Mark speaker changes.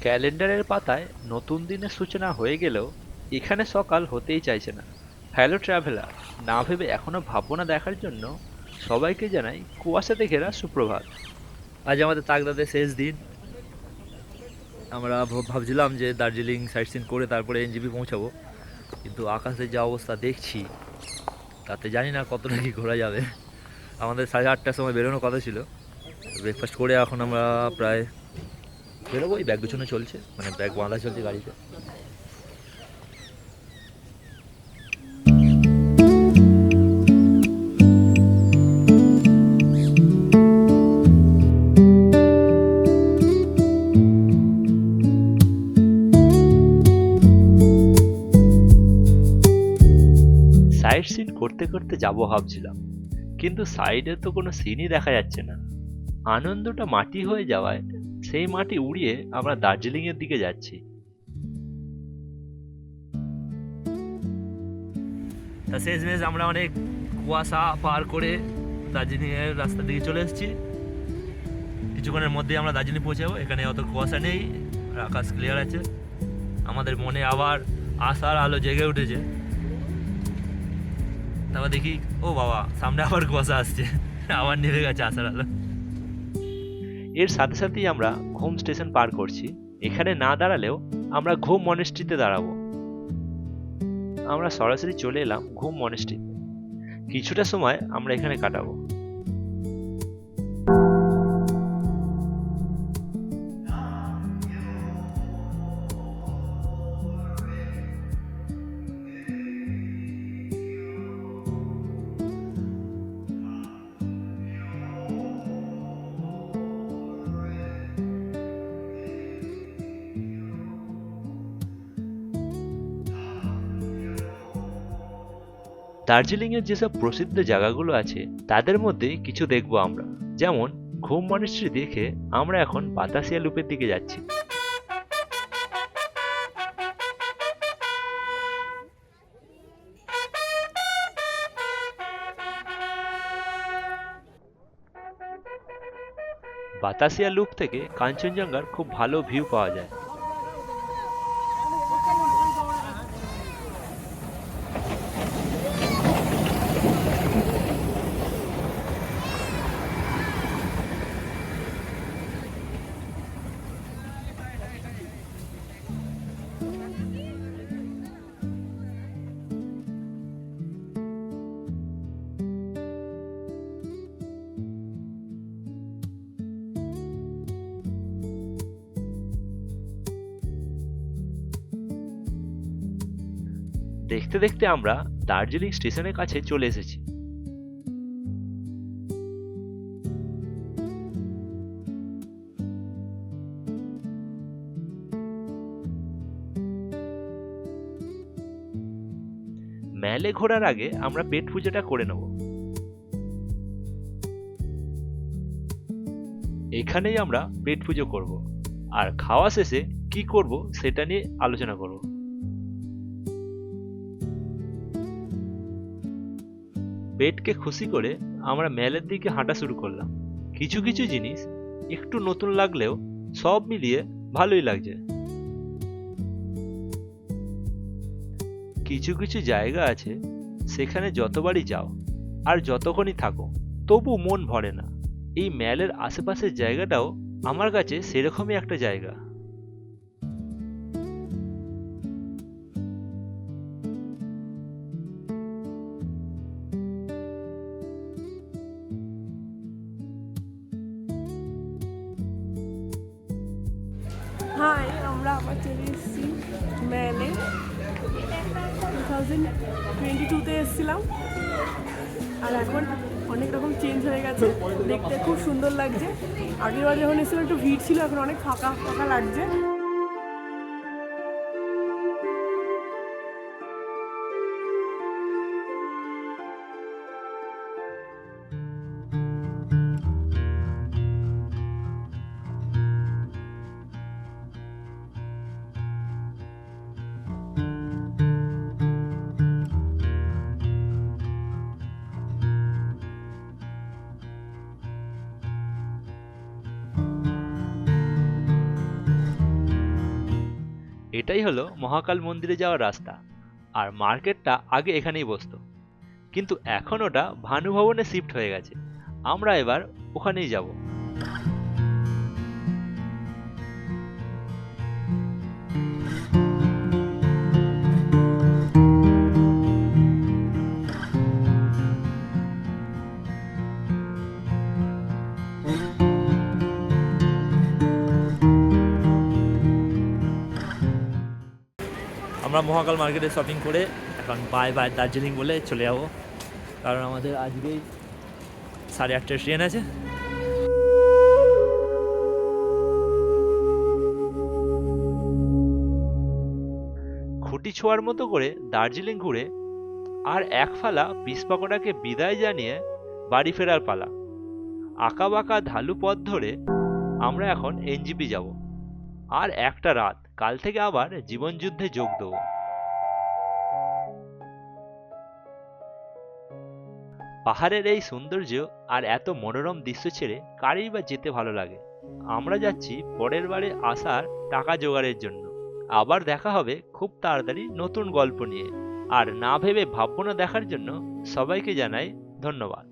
Speaker 1: ক্যালেন্ডারের পাতায় নতুন দিনের সূচনা হয়ে গেলেও এখানে সকাল হতেই চাইছে না। হ্যালো ট্রাভেলার, না ভেবে এখনো ভাবনা দেখার জন্য সবাইকে জানাই কুয়াশাতে ঘেরা সুপ্রভাত।
Speaker 2: আজ আমাদের তাগদাদের শেষ দিন। আমরা ভাবছিলাম যে দার্জিলিং সাইট সিন করে তারপরে এনজিপি পৌঁছাবো, কিন্তু আকাশের যা অবস্থা দেখছি তাতে জানি না কতটা কি ঘোরা যাবে। আমাদের 8:30টার সময় বেরোনোর কথা ছিল। ব্রেকফাস্ট করে এখন আমরা প্রায় বেরোবো। এই ব্যাগ গুছানো চলছে, মানে ব্যাগ বাঁধা চলছে গাড়িতে।
Speaker 1: সাইট সিন করতে করতে যাবো ভাবছিলাম, কিন্তু সাইডে তো কোনো সিনই দেখা যাচ্ছে না। আনন্দটা মাটি হয়ে যাওয়ায় সেই মাটি উড়িয়ে আমরা দার্জিলিং এর দিকে যাচ্ছি।
Speaker 2: তা শেষমেশ আমরা অনেক কুয়াশা পার করে দার্জিলিংয়ের রাস্তার দিকে চলে এসেছি। কিছুক্ষণের মধ্যেই আমরা দার্জিলিং পৌঁছাবো। এখানে অত কুয়াশা নেই, আকাশ ক্লিয়ার আছে। আমাদের মনে আবার আশার আলো জেগে উঠেছে। তারপর দেখি, ও বাবা, সামনে আবার কুয়াশা আসছে, আবার নেমে গেছে আশার আলো।
Speaker 1: এর সাথে সাথেই আমরা ঘুম স্টেশন পার করছি। এখানে না দাঁড়ালেও আমরা ঘুম মনেস্ট্রিতে দাঁড়াবো। আমরা সরাসরি চলে এলাম ঘুম মনেস্ট্রিতে। কিছুটা সময় আমরা এখানে কাটাবো। দার্জিলিং এর যেসব প্রসিদ্ধ জায়গাগুলো আছে তাদের মধ্যে কিছু দেখবো আমরা। যেমন ঘুম মনেস্ট্রি দেখে আমরা এখন বাতাসিয়া লুপের দিকে যাচ্ছি। বাতাসিয়া লুপ থেকে কাঞ্চনজঙ্ঘার খুব ভালো ভিউ পাওয়া যায়। দেখতে দেখতে আমরা দার্জিলিং স্টেশনের কাছে চলে এসেছি। মেলে ঘোরার আগে আমরা পেট পুজোটা করে নেব। এখানেই আমরা পেট পুজো করব, আর খাওয়া শেষে কি করব সেটা নিয়ে আলোচনা করব। পেটকে খুশি করে আমরা মেলের দিকে হাঁটা শুরু করলাম। কিছু কিছু জিনিস একটু নতুন লাগলেও সব মিলিয়ে ভালোই লাগছে। কিছু কিছু জায়গা আছে সেখানে যতবারই যাও আর যতক্ষণই থাকো তবু মন ভরে না। এই মেলের আশেপাশের জায়গাটাও আমার কাছে সেরকমই একটা জায়গা।
Speaker 3: হাই, আমরা আবার চলে এসেছি মেলে। 2022-তে এসেছিলাম, আর এখন অনেক রকম চেঞ্জ হয়ে গেছে, দেখতে খুব সুন্দর লাগছে। আগের বার যখন এসেছিলো একটু ভিড় ছিল, এখন অনেক ফাঁকা ফাঁকা লাগছে।
Speaker 1: এটাই হলো মহাকাল মন্দিরে যাওয়ার রাস্তা। আর মার্কেটটা আগে এখানেই বসতো, কিন্তু এখন ওটা ভানু ভবনে শিফট হয়ে গেছে। আমরা এবার ওখানেই যাব।
Speaker 2: আমরা মহাকাল মার্কেটে শপিং করে এখন বাই বাই দার্জিলিং বলে চলে যাবো, কারণ আমাদের আজকেই 8:30টার ট্রেন আছে।
Speaker 1: খুঁটি ছোঁয়ার মতো করে দার্জিলিং ঘুরে আর এক ফালা বিস্পাকোটাকে বিদায় জানিয়ে বাড়ি ফেরার পালা। আঁকা বাঁকা ঢালু পথ ধরে আমরা এখন এনজিপি যাব। আর একটা রাত, কাল থেকে আবার জীবনযুদ্ধে যোগ দেব। পাহাড়ের এই সৌন্দর্য আর এত মনোরম দৃশ্য ছেড়ে কারই বা যেতে ভালো লাগে। আমরা যাচ্ছি পরের বারে আসার টাকা জোগাড়ের জন্য। আবার দেখা হবে খুব তাড়াতাড়ি নতুন গল্প নিয়ে। আর না ভেবে ভাববো না দেখার জন্য সবাইকে জানাই ধন্যবাদ।